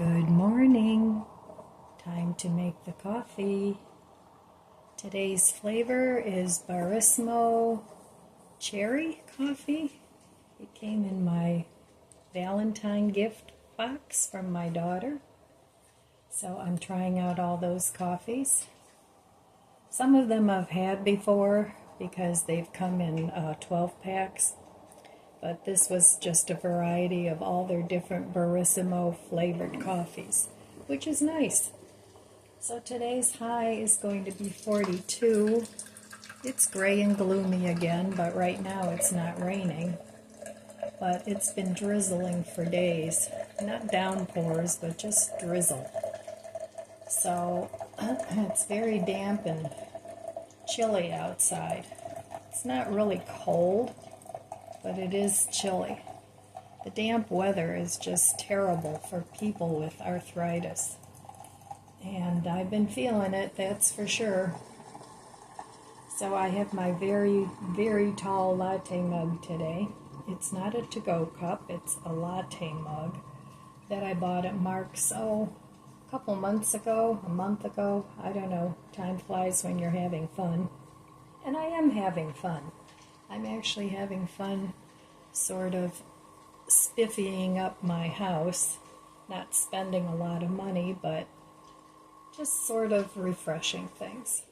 Good morning. Time to make the coffee. Today's flavor is Barissimo cherry coffee. It came in my Valentine gift box from my daughter. So I'm trying out all those coffees. Some of them I've had before because they've come in 12 packs. But this was just a variety of all their different Barissimo flavored coffees, which is nice. So today's high is going to be 42. It's gray and gloomy again, but right now it's not raining. But it's been drizzling for days. Not downpours, but just drizzle. So it's very damp and chilly outside. It's not really cold, but it is chilly. The damp weather is just terrible for people with arthritis. And I've been feeling it, that's for sure. So I have my very, very tall latte mug today. It's not a to-go cup, it's a latte mug that I bought at Mark's, a couple months ago, a month ago. I don't know, time flies when you're having fun. And I am having fun. I'm actually having fun sort of spiffying up my house, not spending a lot of money, but just sort of refreshing things.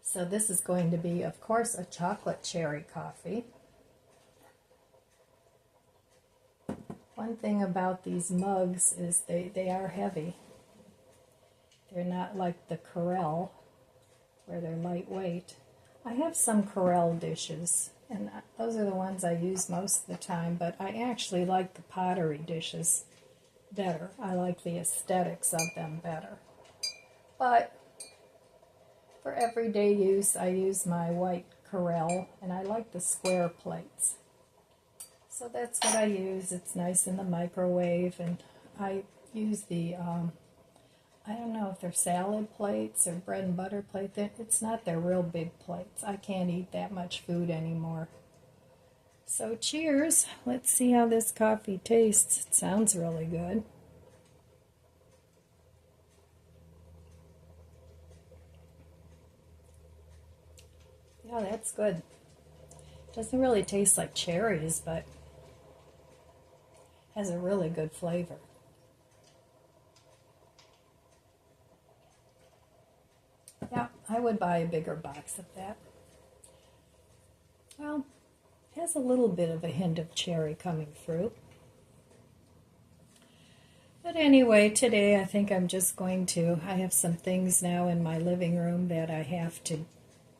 So this is going to be, of course, a chocolate cherry coffee. One thing about these mugs is they are heavy. They're not like the Corelle, where they're lightweight. I have some Corelle dishes, and those are the ones I use most of the time, but I actually like the pottery dishes better. I like the aesthetics of them better. But for everyday use, I use my white Corelle, and I like the square plates. So that's what I use. It's nice in the microwave, and I use the I don't know if they're salad plates or bread and butter plates. It's not their real big plates. I can't eat that much food anymore. So cheers. Let's see how this coffee tastes. It sounds really good. Yeah, that's good. Doesn't really taste like cherries, but has a really good flavor. Yeah, I would buy a bigger box of that. Well, it has a little bit of a hint of cherry coming through. But anyway, today I think I'm just going to, I have some things now in my living room that I have to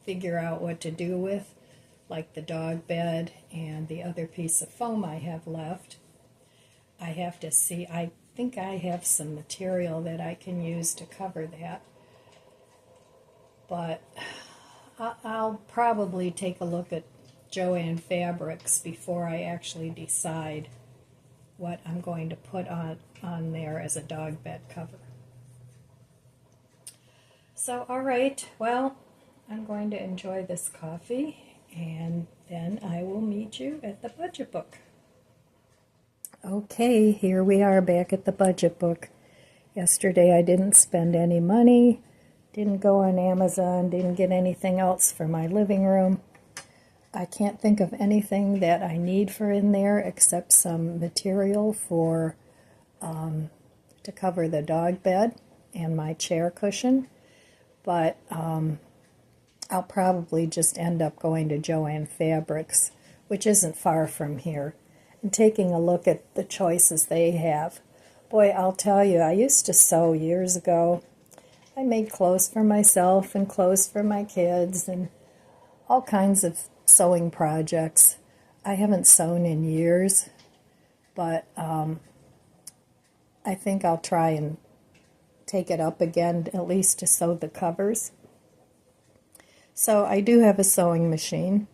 figure out what to do with, like the dog bed and the other piece of foam I have left. I have to see, I think I have some material that I can use to cover that. But I'll probably take a look at Joann Fabrics before I actually decide what I'm going to put on there as a dog bed cover. So, all right, well, I'm going to enjoy this coffee, and then I will meet you at the budget book. Okay, here we are back at the budget book. Yesterday I didn't spend any money. Didn't go on Amazon, didn't get anything else for my living room. I can't think of anything that I need for in there except some material for to cover the dog bed and my chair cushion. But I'll probably just end up going to Joann Fabrics, which isn't far from here, and taking a look at the choices they have. Boy, I'll tell you, I used to sew years ago. I made clothes for myself and clothes for my kids and all kinds of sewing projects. I haven't sewn in years, but I think I'll try and take it up again, at least to sew the covers. So I do have a sewing machine,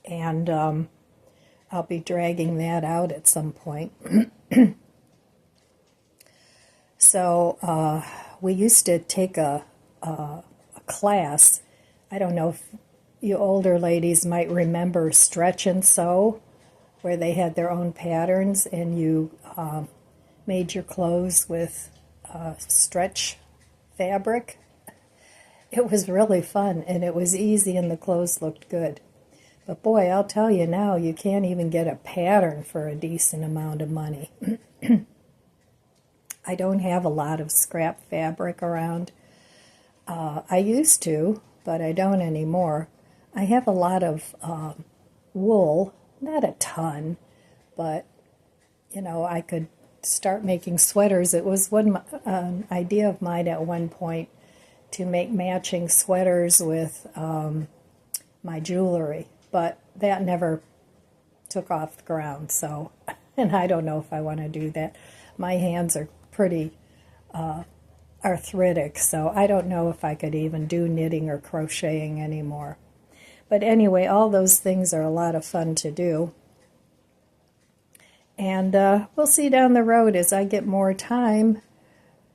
and I'll be dragging that out at some point. So we used to take a class. I don't know if you older ladies might remember Stretch and Sew. where they had their own patterns, and you made your clothes with stretch fabric. It was really fun, and it was easy, and the clothes looked good. But boy, I'll tell you now, you can't even get a pattern for a decent amount of money. I don't have a lot of scrap fabric around. I used to, but I don't anymore. I have a lot of wool, not a ton, but, you know, I could start making sweaters. It was an idea of mine at one point to make matching sweaters with my jewelry, but that never took off the ground, so, and I don't know if I want to do that. My hands are pretty arthritic, so I don't know if I could even do knitting or crocheting anymore. But anyway, all those things are a lot of fun to do. And we'll see down the road as I get more time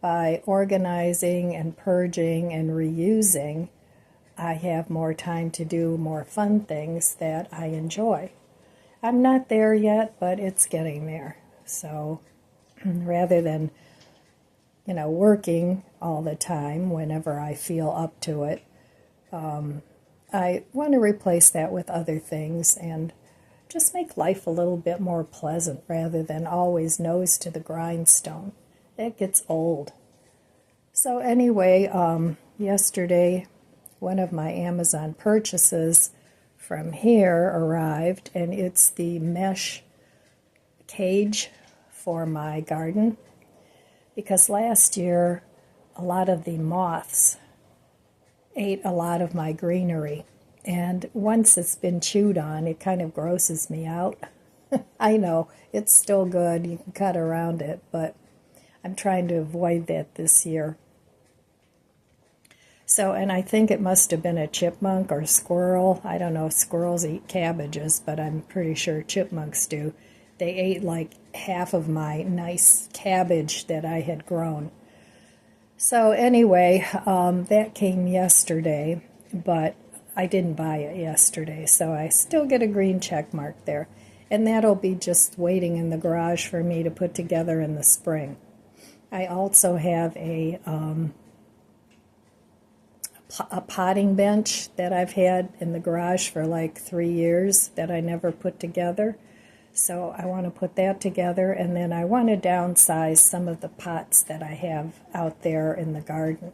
by organizing and purging and reusing. I have more time to do more fun things that I enjoy. I'm not there yet, but it's getting there. So rather than, you know, working all the time whenever I feel up to it, I want to replace that with other things and just make life a little bit more pleasant rather than always nose to the grindstone. It gets old. So anyway, yesterday, one of my Amazon purchases from here arrived, and it's the mesh cage for my garden, because last year a lot of the moths ate a lot of my greenery, and once it's been chewed on, it kind of grosses me out. I know, it's still good, you can cut around it, but I'm trying to avoid that this year. So, and I think it must have been a chipmunk or squirrel. I don't know if squirrels eat cabbages, but I'm pretty sure chipmunks do. They ate like half of my nice cabbage that I had grown. So anyway, that came yesterday, but I didn't buy it yesterday, so I still get a green check mark there. And that'll be just waiting in the garage for me to put together in the spring. I also have a potting bench that I've had in the garage for like 3 years that I never put together. So I want to put that together, and then I want to downsize some of the pots that I have out there in the garden.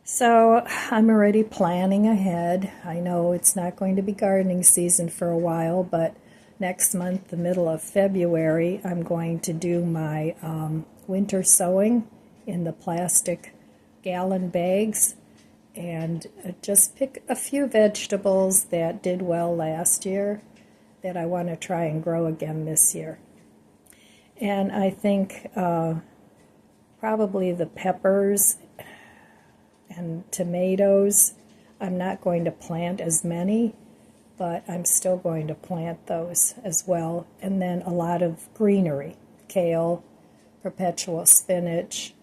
So I'm already planning ahead. I know it's not going to be gardening season for a while, but next month, the middle of February, I'm going to do my winter sowing in the plastic gallon bags, and just pick a few vegetables that did well last year that I want to try and grow again this year. And I think probably the peppers and tomatoes, I'm not going to plant as many, but I'm still going to plant those as well. And then a lot of greenery, kale, perpetual spinach,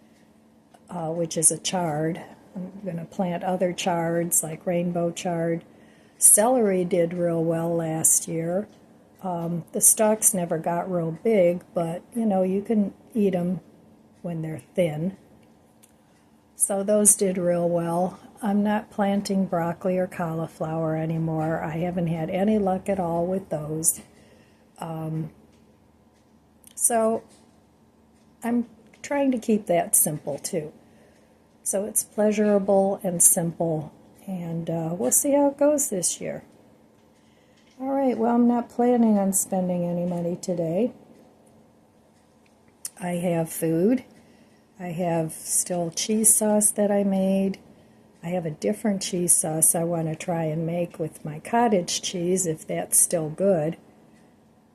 which is a chard. I'm going to plant other chards like rainbow chard. Celery did real well last year. The stalks never got real big, but you know, you can eat them when they're thin. So those did real well. I'm not planting broccoli or cauliflower anymore. I haven't had any luck at all with those. So I'm trying to keep that simple too. So it's pleasurable and simple, and we'll see how it goes this year. All right, well, I'm not planning on spending any money today. I have food. I have still cheese sauce that I made. I have a different cheese sauce I want to try and make with my cottage cheese, if that's still good.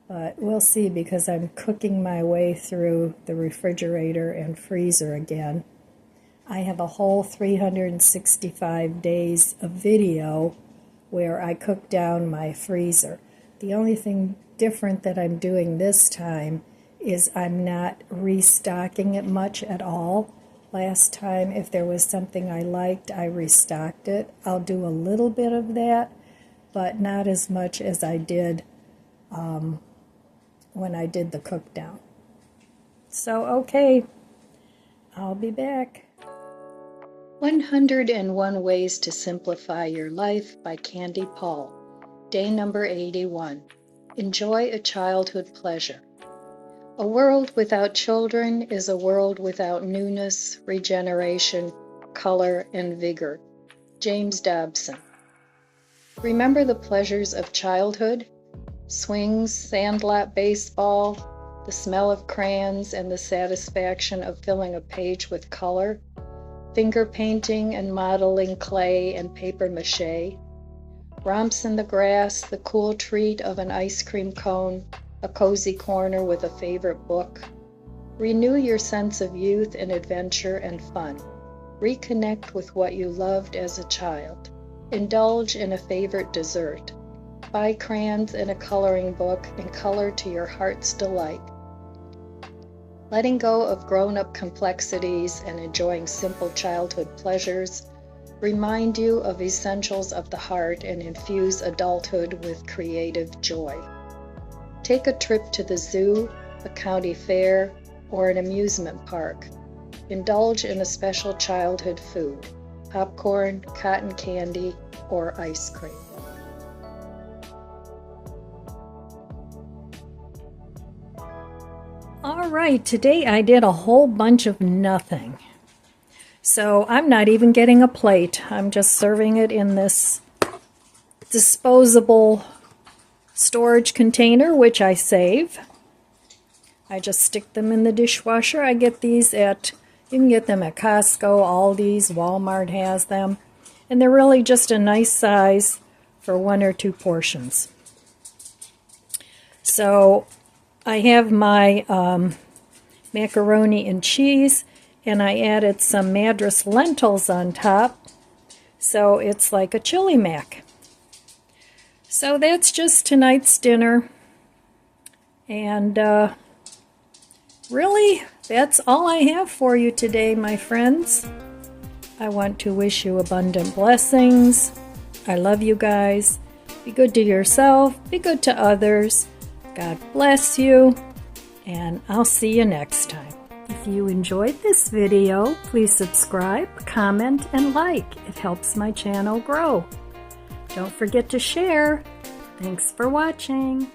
But we'll see, because I'm cooking my way through the refrigerator and freezer again. I have a whole 365 days of video where I cook down my freezer. The only thing different that I'm doing this time is I'm not restocking it much at all. Last time, if there was something I liked, I restocked it. I'll do a little bit of that, but not as much as I did when I did the cook down. So, okay, I'll be back. 101 Ways to Simplify Your Life by Candy Paul. Day number 81. Enjoy a childhood pleasure. A world without children is a world without newness, regeneration, color, and vigor. James Dobson. Remember the pleasures of childhood? Swings, sandlot baseball, the smell of crayons, and the satisfaction of filling a page with color, finger painting and modeling clay and paper mache, romps in the grass, the cool treat of an ice cream cone, a cozy corner with a favorite book. Renew your sense of youth and adventure and fun. Reconnect with what you loved as a child. Indulge in a favorite dessert. Buy crayons and a coloring book and color to your heart's delight. Letting go of grown-up complexities and enjoying simple childhood pleasures remind you of essentials of the heart and infuse adulthood with creative joy. Take a trip to the zoo, a county fair, or an amusement park. Indulge in a special childhood food, popcorn, cotton candy, or ice cream. All right, today I did a whole bunch of nothing. So I'm not even getting a plate. I'm just serving it in this disposable storage container, which I save. I just stick them in the dishwasher. I get these you can get them at Costco, Aldi's, Walmart has them. And they're really just a nice size for 1 or 2 portions. So I have my macaroni and cheese, and I added some Madras lentils on top. So it's like a chili mac. So that's just tonight's dinner. And really, that's all I have for you today, my friends. I want to wish you abundant blessings. I love you guys. Be good to yourself. Be good to others. God bless you. And I'll see you next time. If you enjoyed this video, please subscribe, comment, and like. It helps my channel grow. Don't forget to share. Thanks for watching.